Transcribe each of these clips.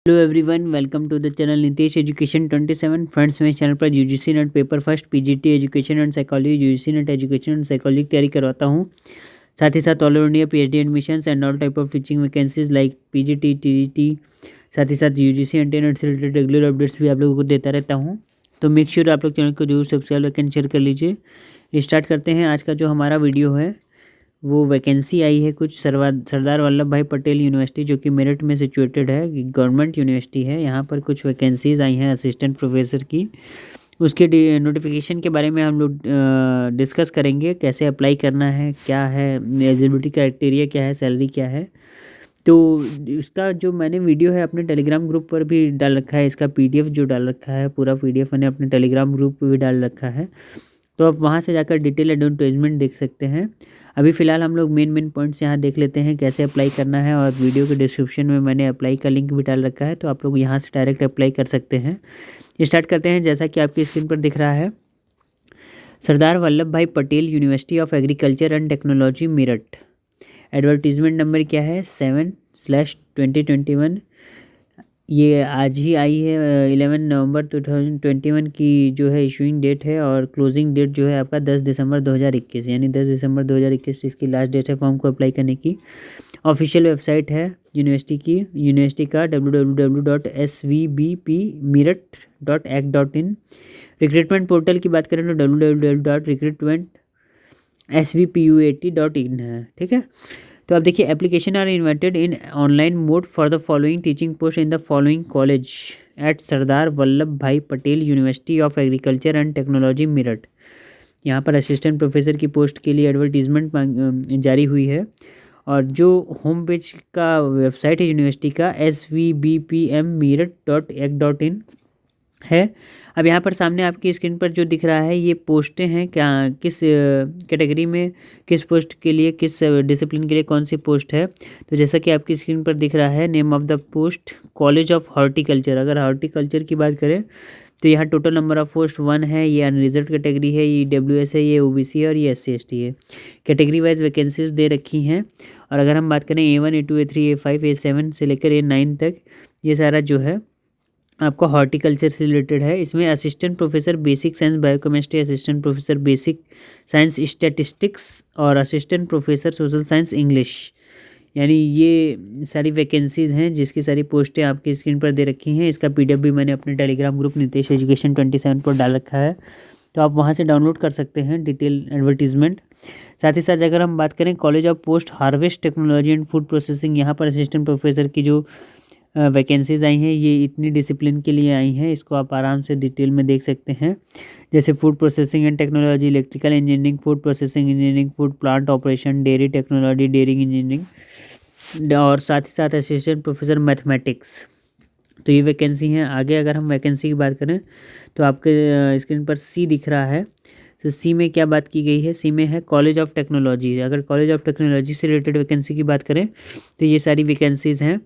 Hello everyone, welcome to the channel Nitish education 27। Friends, मैं इस channel पर UGC NET paper first, PGT education and psychology, UGC NET education and psychology की तैयारी करवाता हूँ। साथ ही साथ all over India PhD admissions and all type of teaching vacancies like PGT, TET, साथ ही साथ यूजीसी एंटी नेट से रिलेटेड रेगुलर अपडेट्स भी आप लोगों को देता रहता हूँ। तो मेक श्योर आप लोग चैनल को जरूर सब्सक्राइब लाइक एंड शेयर कर लीजिए। स्टार्ट करते हैं आज का जो हमारा वीडियो है। वो वैकेंसी आई है कुछ सरदार वल्लभ भाई पटेल यूनिवर्सिटी, जो कि मेरठ में सिचुएटेड है, गवर्नमेंट यूनिवर्सिटी है। यहाँ पर कुछ वैकेंसीज आई हैं असिस्टेंट प्रोफेसर की। उसके नोटिफिकेशन के बारे में हम लोग डिस्कस करेंगे, कैसे अप्लाई करना है, क्या है एलिजिबिलिटी क्राइटेरिया, क्या है सैलरी क्या है। तो इसका जो मैंने वीडियो है अपने टेलीग्राम ग्रुप पर भी डाल रखा है। इसका पीडीएफ जो डाल रखा है, पूरा पीडीएफ मैंने अपने टेलीग्राम ग्रुप पर भी डाल रखा है। तो आप वहाँ से जाकर डिटेल एडवर्टाइजमेंट देख सकते हैं। अभी फ़िलहाल हम लोग मेन पॉइंट्स यहाँ देख लेते हैं, कैसे अप्लाई करना है। और वीडियो के डिस्क्रिप्शन में मैंने अप्लाई का लिंक भी डाल रखा है, तो आप लोग यहाँ से डायरेक्ट अप्लाई कर सकते हैं। स्टार्ट करते हैं। जैसा कि आपकी स्क्रीन पर दिख रहा है, सरदार Vallabh Bhai Patel university of agriculture and technology Meerut. Advertisement number क्या है 7/2021। ये आज ही आई है 11 नवंबर 2021 की जो है इशूइंग डेट है। और क्लोजिंग डेट जो है आपका 10 दिसंबर 2021, यानी 10 दिसंबर 2021 इसकी लास्ट डेट है फॉर्म को अप्लाई करने की। ऑफिशियल वेबसाइट है यूनिवर्सिटी का www.svbpmeerut.ac.in। रिक्रूटमेंट पोर्टल की बात करें तो www.recruitmentsvput.in है, ठीक है। तो आप देखिए, application are invited in online mode for the following teaching post in the following college at Sardar Vallabh Bhai Patel university of agriculture and technology Meerut. यहाँ पर असिस्टेंट प्रोफेसर की पोस्ट के लिए एडवर्टीजमेंट जारी हुई है। और जो होम पेज का वेबसाइट है यूनिवर्सिटी का svbpmeerut.ac.in है। अब यहाँ पर सामने आपकी स्क्रीन पर जो दिख रहा है, ये पोस्टें हैं, क्या किस कैटेगरी में, किस पोस्ट के लिए, किस डिसिप्लिन के लिए कौन सी पोस्ट है। तो जैसा कि आपकी स्क्रीन पर दिख रहा है, name of the post college of horticulture. अगर हॉर्टिकल्चर की बात करें तो यहाँ टोटल नंबर ऑफ पोस्ट 1 है। ये अनरिजर्व कैटेगरी है, ये डब्ल्यूएस है, ये ओबीसी है और ये SC/ST है। कैटेगरी वाइज वैकेंसीज दे रखी हैं। और अगर हम बात करें A1 A2 A3 A5 A7 से लेकर A9 तक, ये सारा जो है आपका हॉर्टिकल्चर से रिलेटेड है। इसमें assistant professor basic science biochemistry, assistant professor basic science statistics और assistant professor social science English, यानी ये सारी वैकेंसीज़ हैं जिसकी सारी पोस्टें आपकी स्क्रीन पर दे रखी हैं। इसका PDF भी मैंने अपने टेलीग्राम ग्रुप नीतीश एजुकेशन 27 पर डाल रखा है, तो आप वहाँ से डाउनलोड कर सकते हैं डिटेल एडवर्टीजमेंट। साथ ही साथ अगर हम बात करें college of post harvest technology and food processing, यहाँ पर असिस्टेंट प्रोफेसर की जो वैकेंसीज़ आई हैं, ये इतनी डिसिप्लिन के लिए आई हैं। इसको आप आराम से डिटेल में देख सकते हैं, जैसे food processing and technology, electrical engineering, food processing engineering, food plant operation, dairy technology, dairying engineering, और साथ ही साथ असिस्टेंट प्रोफेसर मैथमेटिक्स। तो ये वैकेंसी हैं। आगे अगर हम वैकेंसी की बात करें तो आपके स्क्रीन पर C दिख रहा है। तो C में क्या बात की गई है, C में है कॉलेज ऑफ टेक्नोलॉजी। अगर कॉलेज ऑफ टेक्नोलॉजी से रिलेटेड वैकेंसी की बात करें तो ये सारी वैकेंसीज़ हैं।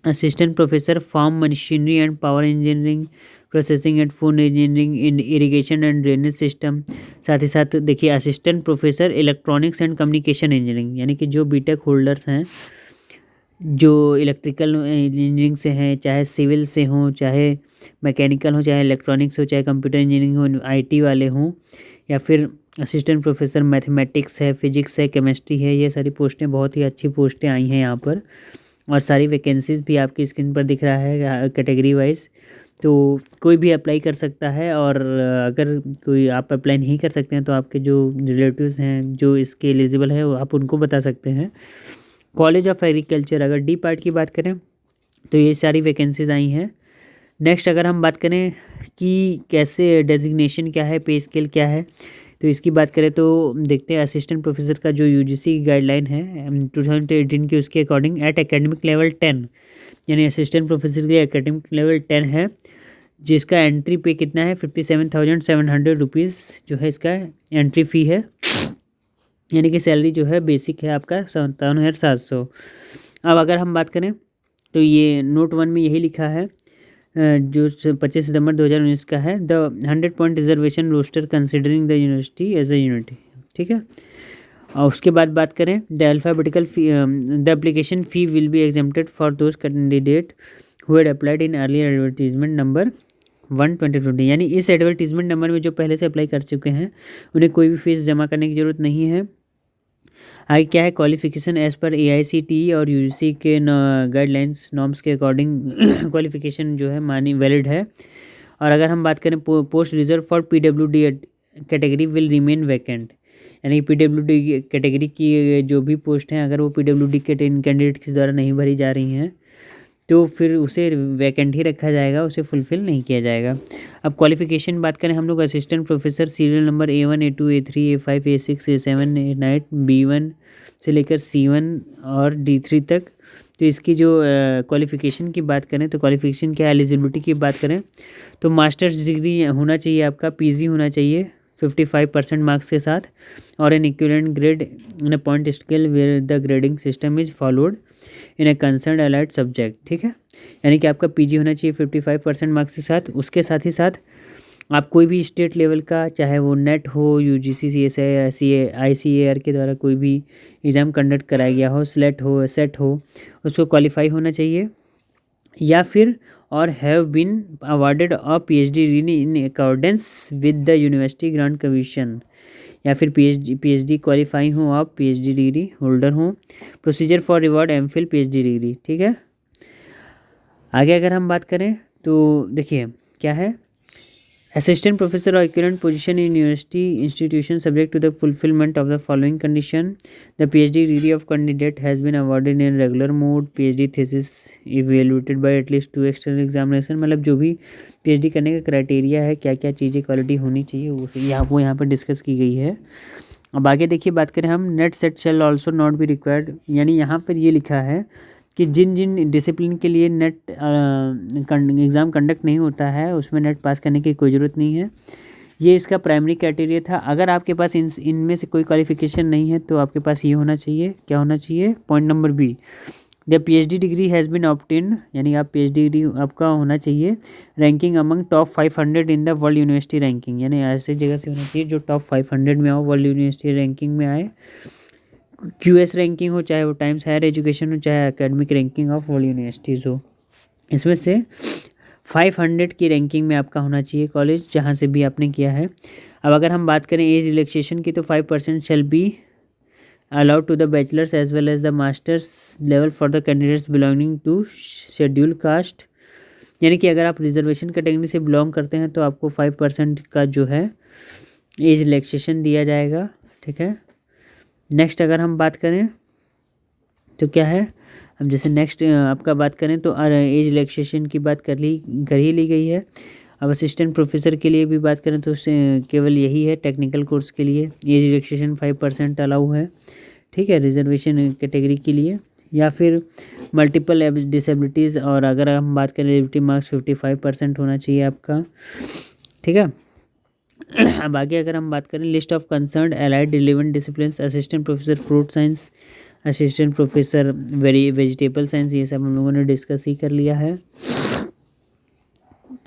Assistant professor farm machinery and power engineering, processing and food engineering, in irrigation and drainage system. साथ ही साथ देखिए, assistant professor electronics and communication engineering, यानी कि जो बीटेक होल्डर्स हैं, जो इलेक्ट्रिकल इंजीनियरिंग से हैं, चाहे सिविल से हों, चाहे मैकेनिकल हो, चाहे इलेक्ट्रॉनिक्स हो, चाहे कंप्यूटर इंजीनियरिंग हो, IT वाले हों, या फिर असिस्टेंट प्रोफेसर मैथमेटिक्स है, फिजिक्स है, केमिस्ट्री है। ये सारी पोस्टें, बहुत ही अच्छी पोस्टें आई हैं यहाँ पर। और सारी वैकेंसीज़ भी आपकी स्क्रीन पर दिख रहा है कैटेगरी वाइज। तो कोई भी अप्लाई कर सकता है। और अगर कोई आप अप्लाई नहीं कर सकते हैं तो आपके जो रिलेटिव्स हैं जो इसके एलिजिबल है, आप उनको बता सकते हैं। कॉलेज ऑफ एग्रीकल्चर, अगर D पार्ट की बात करें तो ये सारी वैकेंसीज़ आई हैं। नेक्स्ट अगर हम बात करें कि कैसे डेजिग्नेशन क्या है, पे स्केल क्या है, तो इसकी बात करें तो देखते हैं। असिस्टेंट प्रोफेसर का जो यूजीसी गाइडलाइन है 2018 की, उसके अकॉर्डिंग एट एकेडमिक लेवल 10, यानी असिस्टेंट प्रोफेसर के लिए एकेडमिक लेवल 10 है, जिसका एंट्री पे कितना है 57,700 रुपीज़ जो है इसका एंट्री फ़ी है। यानी कि सैलरी जो है बेसिक है आपका 57,700। अब अगर हम बात करें तो ये नोट 1 में यही लिखा है, जो 25 सितंबर 2019 का है, the 100 point reservation roster considering the university as a unity, ठीक है। और उसके बाद बात करें the alphabetical the application fee will be exempted for those candidate who had applied in earlier advertisement number 1/2020, यानी इस एडवर्टीजमेंट नंबर में जो पहले से अप्लाई कर चुके हैं उन्हें कोई भी फीस जमा करने की ज़रूरत नहीं है। आगे क्या है, क्वालिफिकेशन एज़ पर AICTE और UGC के गाइडलाइंस नॉर्म्स के अकॉर्डिंग क्वालिफिकेशन जो है मानी वैलिड है। और अगर हम बात करें post reserve for PWD category will remain vacant, यानी PWD कैटेगरी की जो भी पोस्ट हैं अगर वो PWD के कैंडिडेट के द्वारा नहीं भरी जा रही हैं तो फिर उसे वैकेंट ही रखा जाएगा, उसे फुलफ़िल नहीं किया जाएगा। अब क्वालिफ़िकेशन बात करें हम लोग, assistant professor serial number A1 A2 A3 A5 A6 A7 A8 B1 से लेकर C1 और D3 तक। तो इसकी जो क्वालिफ़िकेशन की बात करें तो क्वालिफ़िकेशन क्या, एलिजिबिलिटी की बात करें तो मास्टर्स डिग्री होना चाहिए आपका, PG होना चाहिए 55% मार्क्स के साथ, और an equivalent grade in a point scale where the grading system is followed in a concern allied subject. ठीक है, यानी कि आपका PG होना चाहिए 55% मार्क्स के साथ। उसके साथ ही साथ आप कोई भी स्टेट लेवल का, चाहे वो नेट हो, UGC CSI ICAR के द्वारा कोई भी एग्ज़ाम कंडक्ट कराया गया हो, स्लेट हो, सेट हो, उसको क्वालिफाई होना चाहिए, या फिर और have been awarded a PhD degree in accordance with the university grant commission, या फिर PhD क्वालिफाई हो आप, PhD डिग्री होल्डर हो। Procedure for reward MPhil PhD degree. ठीक है, आगे अगर हम बात करें तो देखिए क्या है, असिस्टेंट प्रोफेसर और equivalent position in university institution subject to the fulfilment of the following condition, the PhD degree of candidate has been awarded in regular mode, PhD thesis evaluated by at least 2 external examination. मतलब जो भी PhD करने का criteria है, क्या क्या चीज़ें quality होनी चाहिए वो यहाँ पर डिस्कस की गई है। अब आगे देखिए बात करें हम, net set shell also not be required, यानी यहाँ पर ये लिखा है कि जिन जिन डिसिप्लिन के लिए नेट एग्ज़ाम कंडक्ट नहीं होता है उसमें नेट पास करने की कोई ज़रूरत नहीं है। ये इसका प्राइमरी क्राइटेरिया था। अगर आपके पास इनमें से कोई क्वालिफिकेशन नहीं है तो आपके पास ये होना चाहिए, क्या होना चाहिए, point number B, the PhD degree has been obtained, यानी आप PhD डिग्री आपका होना चाहिए ranking among top 500 in the world university ranking, यानी ऐसी जगह से होना चाहिए जो टॉप 500 में आओ, वर्ल्ड यूनिवर्सिटी रैंकिंग में आए। QS रैंकिंग हो, चाहे वो टाइम्स हायर एजुकेशन हो, चाहे academic ranking of world universities हो, इसमें से 500 की रैंकिंग में आपका होना चाहिए कॉलेज जहाँ से भी आपने किया है। अब अगर हम बात करें एज रिलैक्सेशन की तो 5% shall be allowed to the bachelors as well as the masters level for the candidates belonging to scheduled caste, यानी कि अगर आप रिजर्वेशन कैटेगरी से बिलोंग करते हैं तो आपको 5% का जो है एज रिलैक्सेशन दिया जाएगा। ठीक है, नेक्स्ट अगर हम बात करें तो क्या है, अब जैसे नेक्स्ट आपका बात करें तो एज रिलैक्सेशन की बात कर ही ली गई है। अब असिस्टेंट प्रोफेसर के लिए भी बात करें तो केवल यही है, टेक्निकल कोर्स के लिए एज रिलैक्सेशन 5% अलाउ है। ठीक है, रिजर्वेशन कैटेगरी के लिए, या फिर मल्टीपल डिसेबिलिटीज़, और अगर हम बात करें एलिजिबिलिटी मार्क्स 55% होना चाहिए आपका। ठीक है, अब आगे अगर हम बात करें, list of concern allied relevant discipline, assistant professor fruit science, assistant professor vegetable science, ये सब हम लोगों ने डिस्कस ही कर लिया है।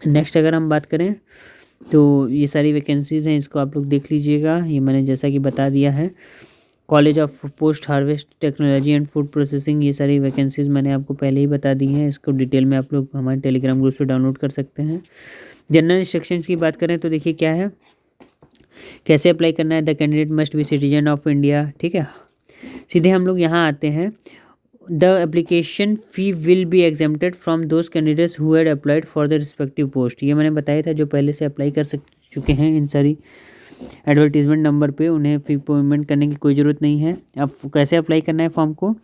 नेक्स्ट अगर हम बात करें तो ये सारी वैकेंसीज़ हैं, इसको आप लोग देख लीजिएगा, ये मैंने जैसा कि बता दिया है। College of post harvest technology and food processing, ये सारी वैकेंसीज़ मैंने आपको पहले ही बता दी हैं, इसको डिटेल में आप लोग हमारे टेलीग्राम ग्रुप से डाउनलोड कर सकते हैं। जनरल इंस्ट्रक्शंस की बात करें तो देखिए क्या है, कैसे अप्लाई करना है, the candidate must be citizen of India. ठीक है, सीधे हम लोग यहाँ आते हैं, the application fee will be exempted from those candidates who had applied for the respective post, ये मैंने बताया था, जो पहले से अप्लाई कर चुके हैं इन सारी एडवर्टीजमेंट नंबर पे उन्हें फ़ी पेमेंट करने की कोई ज़रूरत नहीं है। अब कैसे अप्लाई करना है फॉर्म को,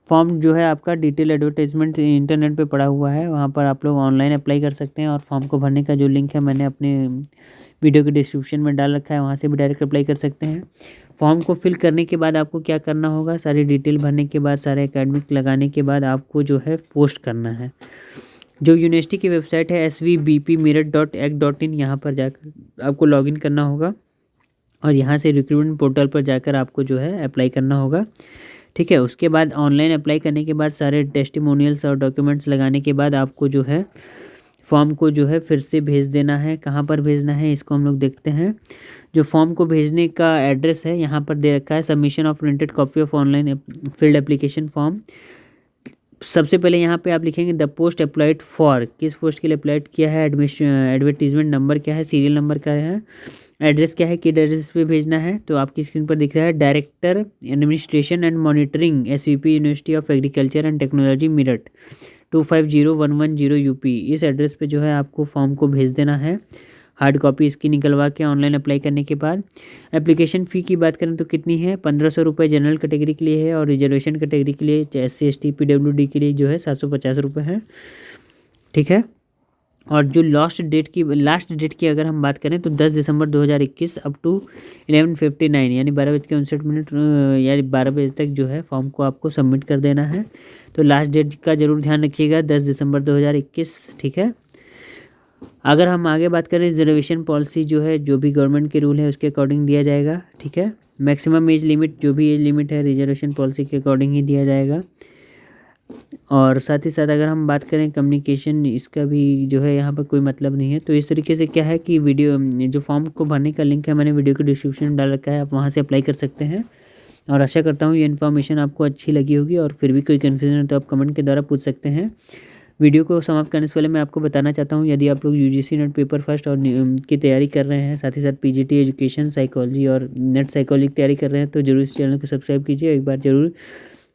फॉर्म जो है आपका डिटेल एडवर्टाइजमेंट इंटरनेट पे पड़ा हुआ है, वहाँ पर आप लोग ऑनलाइन अप्लाई कर सकते हैं, और फॉर्म को भरने का जो लिंक है मैंने अपने वीडियो के डिस्क्रिप्शन में डाल रखा है, वहाँ से भी डायरेक्ट अप्लाई कर सकते हैं। फॉर्म को फिल करने के बाद आपको क्या करना होगा, सारी डिटेल भरने के बाद, सारे एकेडमिक लगाने के बाद आपको जो है पोस्ट करना है। जो यूनिवर्सिटी की वेबसाइट है svbpmeerut.ac.in, यहाँ पर जाकर आपको लॉगिन करना होगा, और यहाँ से रिक्रूटमेंट पोर्टल पर जाकर आपको जो है अप्लाई करना होगा। ठीक है, उसके बाद ऑनलाइन अप्लाई करने के बाद सारे टेस्टिमोनियल्स और डॉक्यूमेंट्स लगाने के बाद आपको जो है फॉर्म को जो है फिर से भेज देना है। कहाँ पर भेजना है इसको हम लोग देखते हैं। जो फॉर्म को भेजने का एड्रेस है यहाँ पर दे रखा है, submission of printed copy of online field application form सबसे पहले यहाँ पे आप लिखेंगे द पोस्ट अप्लाइड फॉर, किस पोस्ट के लिए अप्लाइड किया है, एडवर्टीजमेंट नंबर क्या है, सीरियल नंबर क्या है, एड्रेस क्या है, किस एड्रेस पे भेजना है। तो आपकी स्क्रीन पर दिख रहा है director administration and monitoring SVP university of agriculture and technology Meerut 250110 UP। इस एड्रेस पे जो है आपको फॉर्म को भेज देना है। हार्ड कॉपी इसकी निकलवा के ऑनलाइन अप्लाई करने के बाद एप्लीकेशन फ़ी की बात करें तो कितनी है, 1500 रुपये जनरल कैटेगरी के लिए है, और रिजर्वेशन कैटेगरी के लिए SC ST PWD के लिए जो है 750 रुपये है। ठीक है। और जो लास्ट डेट की अगर हम बात करें तो 10 दिसंबर 2021 अप टू 11:59 यानी 12:59 यानी 12 बजे तक जो है फॉर्म को आपको सबमिट कर देना है। तो लास्ट डेट का ज़रूर ध्यान रखिएगा, 10 दिसंबर 2021। ठीक है। अगर हम आगे बात करें रिजर्वेशन पॉलिसी जो है, जो भी गवर्नमेंट के रूल है उसके अकॉर्डिंग दिया जाएगा। ठीक है। मैक्सिमम एज लिमिट, जो भी एज लिमिट है रिजर्वेशन पॉलिसी के अकॉर्डिंग ही दिया जाएगा। और साथ ही साथ अगर हम बात करें कम्युनिकेशन, इसका भी जो है यहाँ पर कोई मतलब नहीं है। तो इस तरीके से क्या है कि वीडियो जो फॉर्म को भरने का लिंक है मैंने वीडियो के डिस्क्रिप्शन में डाल रखा है, आप वहाँ से अप्लाई कर सकते हैं। और आशा करता हूँ ये इन्फॉर्मेशन आपको अच्छी लगी होगी, और फिर भी कोई कन्फ्यूजन है तो आप कमेंट के द्वारा पूछ सकते हैं। वीडियो को समाप्त करने से पहले मैं आपको बताना चाहता हूँ, यदि आप लोग UGC नेट पेपर फर्स्ट और की तैयारी कर रहे हैं, साथ ही साथ PGT एजुकेशन साइकोलॉजी और नेट साइकोलॉजी की तैयारी कर रहे हैं, तो जरूर इस चैनल को सब्सक्राइब कीजिए। एक बार जरूर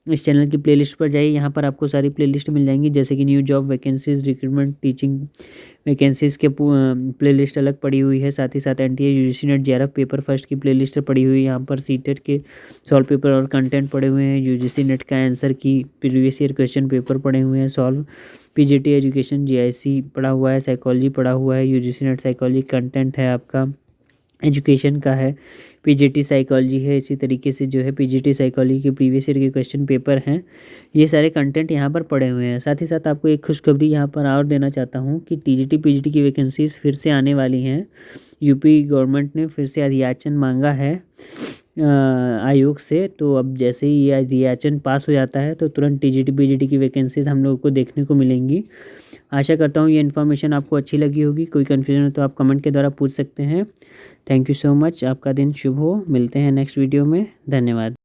इस चैनल की प्लेलिस्ट पर जाइए, यहाँ पर आपको सारी प्लेलिस्ट मिल जाएंगी, जैसे कि new job vacancies, recruitment, teaching vacancies के प्लेलिस्ट अलग पड़ी हुई है। साथ ही साथ NTA UGC net JRF paper first की प्लेलिस्ट पड़ी हुई है। यहाँ पर सीटेट के सॉल्व पेपर और कंटेंट पड़े हुए हैं। UGC नेट का आंसर की प्रीवियस ईयर क्वेश्चन पेपर पड़े हुए हैं सॉल्व। PGT एजुकेशन GIC पड़ा हुआ है, साइकोलॉजी पड़ा हुआ है, UGC नेट साइकोलॉजी कंटेंट है आपका एजुकेशन का है, PGT साइकोलॉजी है। इसी तरीके से जो है PGT साइकोलॉजी के प्रीवियस ईयर के क्वेश्चन पेपर हैं। ये सारे कंटेंट यहाँ पर पड़े हुए हैं। साथ ही साथ आपको एक खुशखबरी यहाँ पर और देना चाहता हूँ कि TGT PGT की वैकेंसीज फिर से आने वाली हैं। यूपी गवर्नमेंट ने फिर से अधियाचन मांगा है आयोग से। तो अब जैसे ही ये अधियाचन पास हो जाता है तो तुरंत TGT PGT की वैकेंसीज हम लोगों को देखने को मिलेंगी। आशा करता हूँ ये इन्फॉर्मेशन आपको अच्छी लगी होगी। कोई कन्फ्यूजन हो तो आप कमेंट के द्वारा पूछ सकते हैं। Thank you so much. आपका दिन शुभ हो। मिलते हैं नेक्स्ट वीडियो में। धन्यवाद।